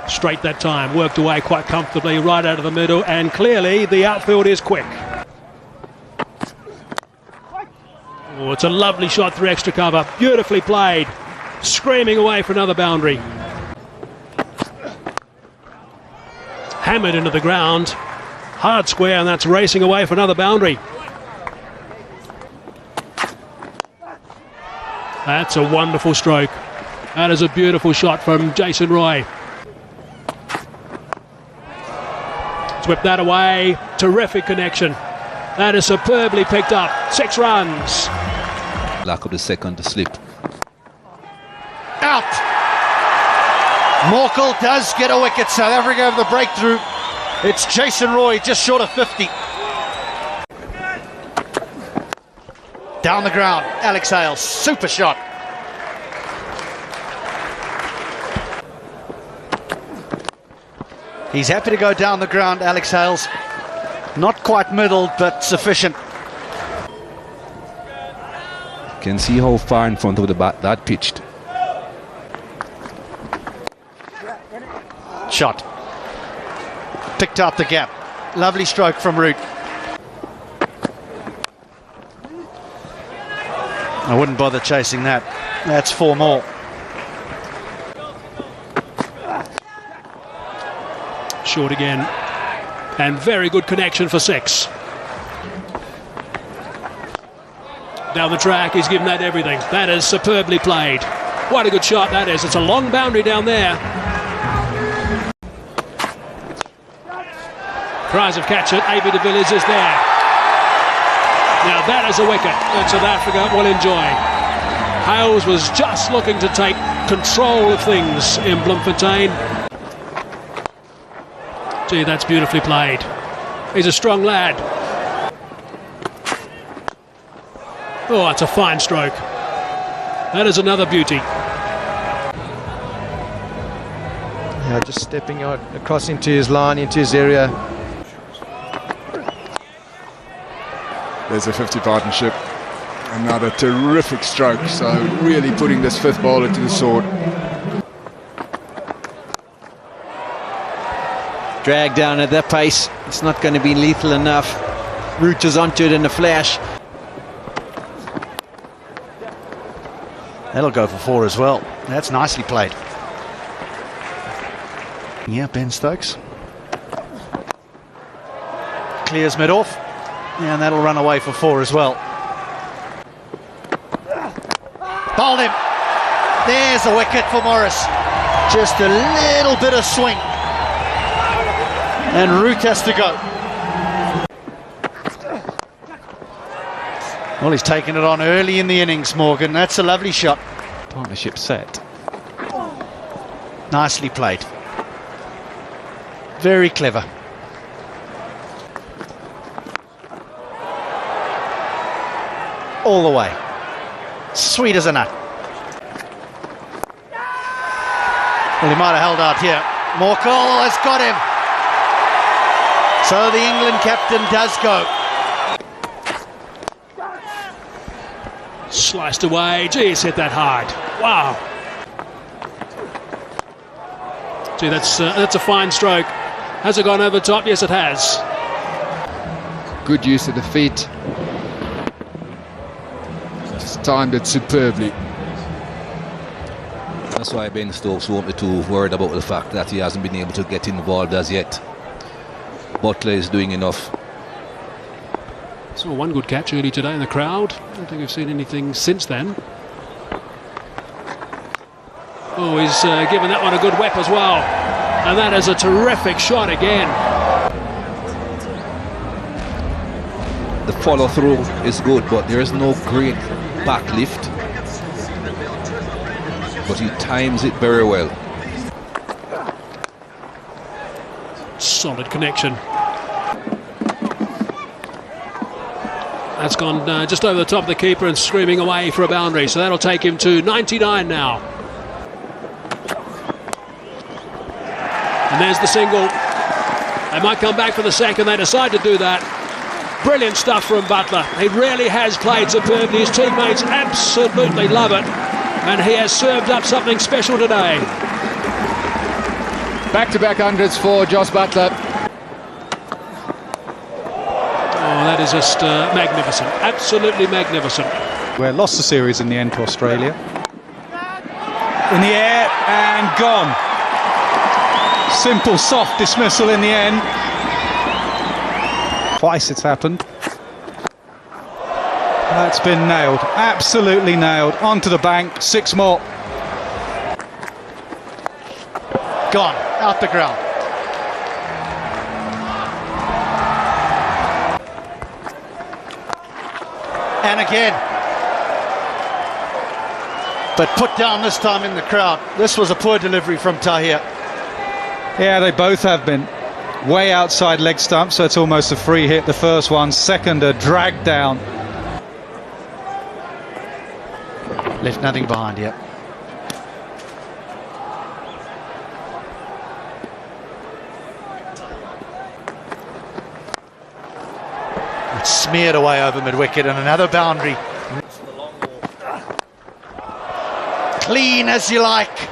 Straight that time, worked away quite comfortably right out of the middle, and clearly the outfield is quick. Oh, it's a lovely shot through extra cover, beautifully played, screaming away for another boundary. Hammered into the ground, hard square, and that's racing away for another boundary. That's a wonderful stroke. That is a beautiful shot from Jason Roy. Whip that away, terrific connection. That is superbly picked up, 6 runs. Lack of the second to slip. Out! Morkel does get a wicket. South Africa have the breakthrough. It's Jason Roy, just short of 50. Down the ground, Alex Hales, super shot. He's happy to go down the ground, Alex Hales. Not quite middle, but sufficient. Can see how far in front of the bat that pitched. Shot. Picked up the gap. Lovely stroke from Root. I wouldn't bother chasing that. That's 4 more. Short again, and very good connection for 6. Down the track, he's given that everything. That is superbly played. What a good shot that is. It's a long boundary down there. Cries of catch it. A.B. de Villiers is there. Now that is a wicket that South Africa will enjoy. Hales was just looking to take control of things in Bloemfontein. Gee, that's beautifully played. He's a strong lad. Oh, it's a fine stroke. That is another beauty. Yeah, just stepping out across into his line, into his area. There's a 50 partnership. Another terrific stroke. So really putting this 5th bowler to the sword. Drag down at that pace, it's not going to be lethal enough. Root is onto it in a flash. That'll go for 4 as well. That's nicely played. Yeah, Ben Stokes. Clears mid-off. Yeah, and that'll run away for 4 as well. Bowled him. There's a wicket for Morris. Just a little bit of swing. And Root has to go. Well, he's taken it on early in the innings, Morgan. That's a lovely shot. Partnership set. Nicely played. Very clever. All the way. Sweet as a nut. Well, he might have held out here. Morkel has got him. So the England captain does go. Sliced away. Gee, he's hit that hard. Wow. Gee, that's a fine stroke. Has it gone over top? Yes, it has. Good use of the feet. Just timed it superbly. That's why Ben Stokes won't be too worried about the fact that he hasn't been able to get involved as yet. Butler is doing enough. Saw one good catch early today in the crowd. I don't think we've seen anything since then. Oh, he's given that one a good whip as well. And that is a terrific shot again. The follow through is good, but there is no great back lift. But he times it very well. Solid connection. That's gone just over the top of the keeper and screaming away for a boundary. So that'll take him to 99 now. And there's the single. They might come back for the second. They decide to do that. Brilliant stuff from Butler. He really has played superbly. His teammates absolutely love it. And he has served up something special today. Back-to-back hundreds for Jos Buttler. Oh, that is just magnificent. Absolutely magnificent. Where lost the series in the end to Australia. In the air and gone. Simple, soft dismissal in the end. Twice it's happened. That's been nailed, absolutely nailed. Onto the bank, 6 more. Gone, out the ground. And again. But put down this time in the crowd. This was a poor delivery from Tahir. Yeah, they both have been. Way outside leg stump, so it's almost a free hit, the first one. Second, a drag down. Left nothing behind here. It's smeared away over mid-wicket and another boundary. Clean as you like.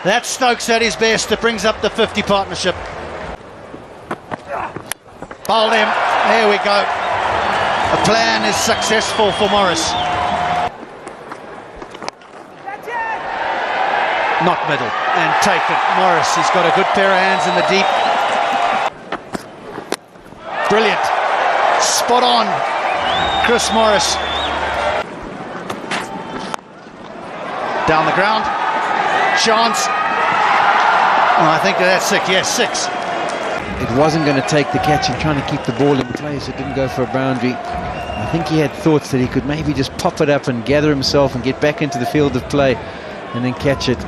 That's Stokes at his best. It brings up the 50 partnership. Bowled him. There we go. The plan is successful for Morris. Not middle and taken. Morris, he's got a good pair of hands in the deep. Brilliant. Spot on. Chris Morris. Down the ground. Chance. Oh, I think that's 6. Yes, 6. It wasn't going to take the catch and trying to keep the ball in place. It didn't go for a boundary. I think he had thoughts that he could maybe just pop it up and gather himself and get back into the field of play and then catch it.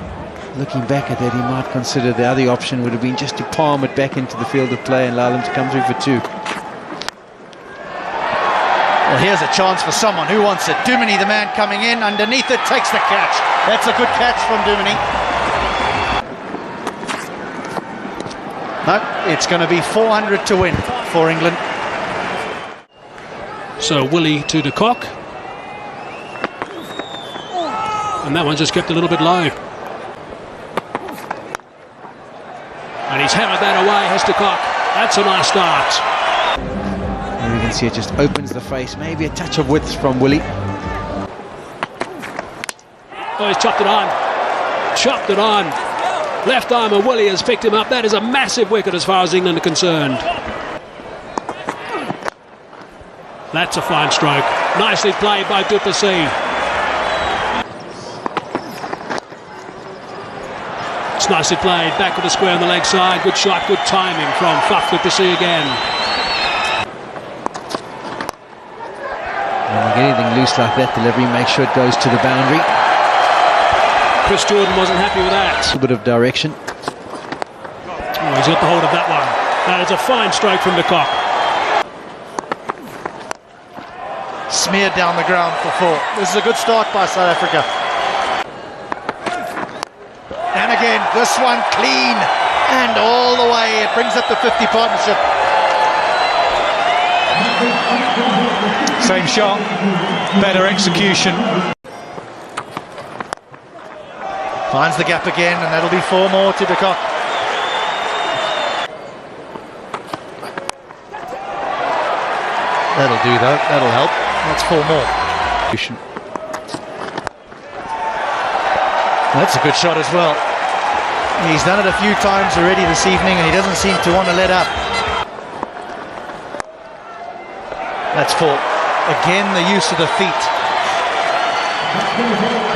Looking back at that, he might consider the other option would have been just to palm it back into the field of play and allow them to come through for 2. Well, here's a chance for someone who wants it. Duminy, the man coming in underneath it, takes the catch. That's a good catch from Duminy. No, it's going to be 400 to win for England. So Willie to de Kock. And that one just kept a little bit low. And he's hammered that away, has de Kock. That's a nice start. And you can see it just opens the face. Maybe a touch of width from Willie. Oh, he's chopped it on. Chopped it on. Left armer Willie has picked him up. That is a massive wicket as far as England are concerned. That's a fine stroke. Nicely played by du Plessis. It's nicely played. Back with the square on the leg side. Good shot, good timing from Faf du Plessis again. When you get anything loose like that, delivery, make sure it goes to the boundary. Chris Jordan wasn't happy with that. A little bit of direction. Oh, he's got the hold of that one. That is a fine stroke from de Kock. Smeared down the ground for 4. This is a good start by South Africa. And again, this one clean and all the way. It brings up the 50 partnership. Same shot, better execution. Finds the gap again, and that'll be 4 more to de Kock. That'll do though, that'll help. That's 4 more. That's a good shot as well. He's done it a few times already this evening and he doesn't seem to want to let up. That's 4. Again, the use of the feet.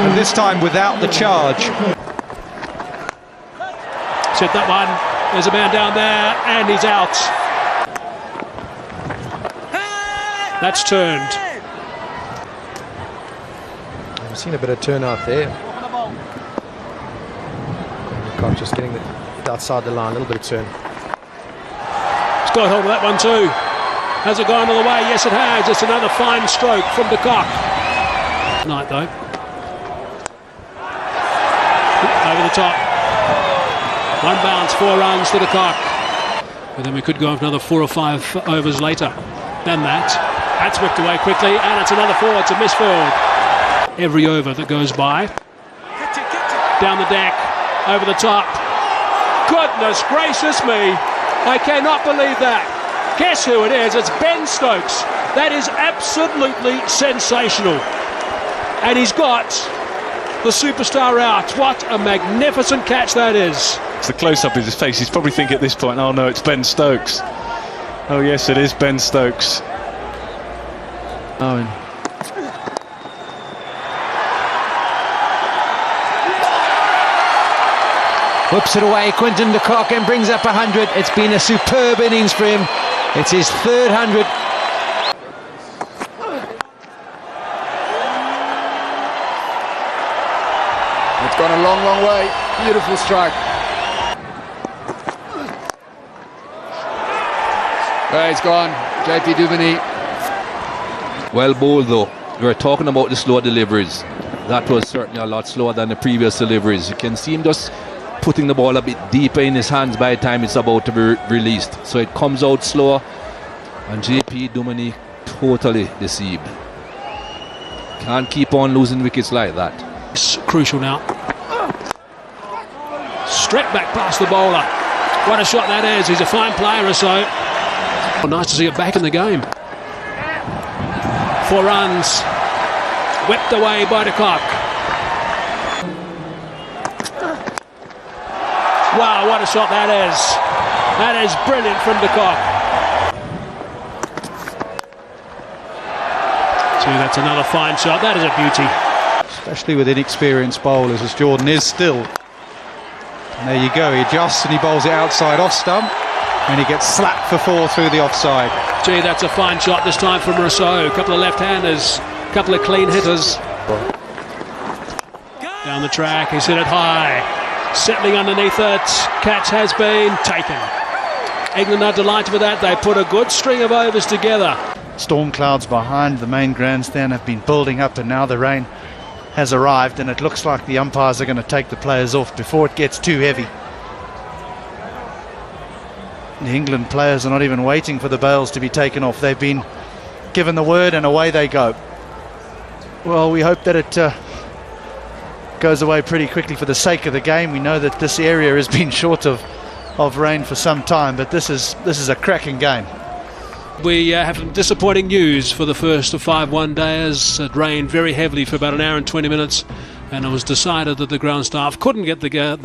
And this time without the charge. Set that one. There's a man down there and he's out. That's turned. We've seen a bit of turnout there. Cock just getting it outside the line, a little bit of turn. He's got hold of that one too. Has it gone all the way? Yes, it has. It's another fine stroke from de Kock. Night though. Over the top. 1 bounce, 4 runs to de Kock. But then we could go for another 4 or 5 overs later than that. That's whipped away quickly, and it's another 4. It's a misfield. Every over that goes by. Down the deck, over the top. Goodness gracious me. I cannot believe that. Guess who it is? It's Ben Stokes. That is absolutely sensational. And he's got the superstar out. What a magnificent catch that is. It's the close-up of his face. He's probably thinking at this point, oh no, it's Ben Stokes. Oh yes, it is Ben Stokes. Owen. Whips it away, Quinton de Kock, and brings up 100. It's been a superb innings for him. It's his third 100. It's gone a long, long way. Beautiful strike. There it's gone. JP Duvernay. Well bowled though. We were talking about the slow deliveries. That was certainly a lot slower than the previous deliveries. You can see him just putting the ball a bit deeper in his hands by the time it's about to be released. So it comes out slower, and JP Duvernay totally deceived. Can't keep on losing wickets like that. It's crucial now. Straight back past the bowler. What a shot that is. He's a fine player or so. Oh, nice to see it back in the game. 4 runs. Whipped away by de Kock. Wow, what a shot that is. That is brilliant from de Kock. See, that's another fine shot. That is a beauty. Especially with inexperienced bowlers, as Jordan is still. And there you go, he adjusts and he bowls it outside off stump, and he gets slapped for 4 through the offside. Gee, that's a fine shot this time from Rousseau. A couple of left-handers, a couple of clean hitters. Down the track, he's hit it high. Settling underneath it, catch has been taken. England are delighted with that. They put a good string of overs together. Storm clouds behind the main grandstand have been building up, and now the rain has arrived, and it looks like the umpires are going to take the players off before it gets too heavy. The England players are not even waiting for the bails to be taken off. They've been given the word and away they go. Well, we hope that it goes away pretty quickly for the sake of the game. We know that this area has been short of rain for some time, but this is a cracking game. We have some disappointing news for the first of 5 one-dayers. It rained very heavily for about an hour and 20 minutes, and it was decided that the ground staff couldn't get the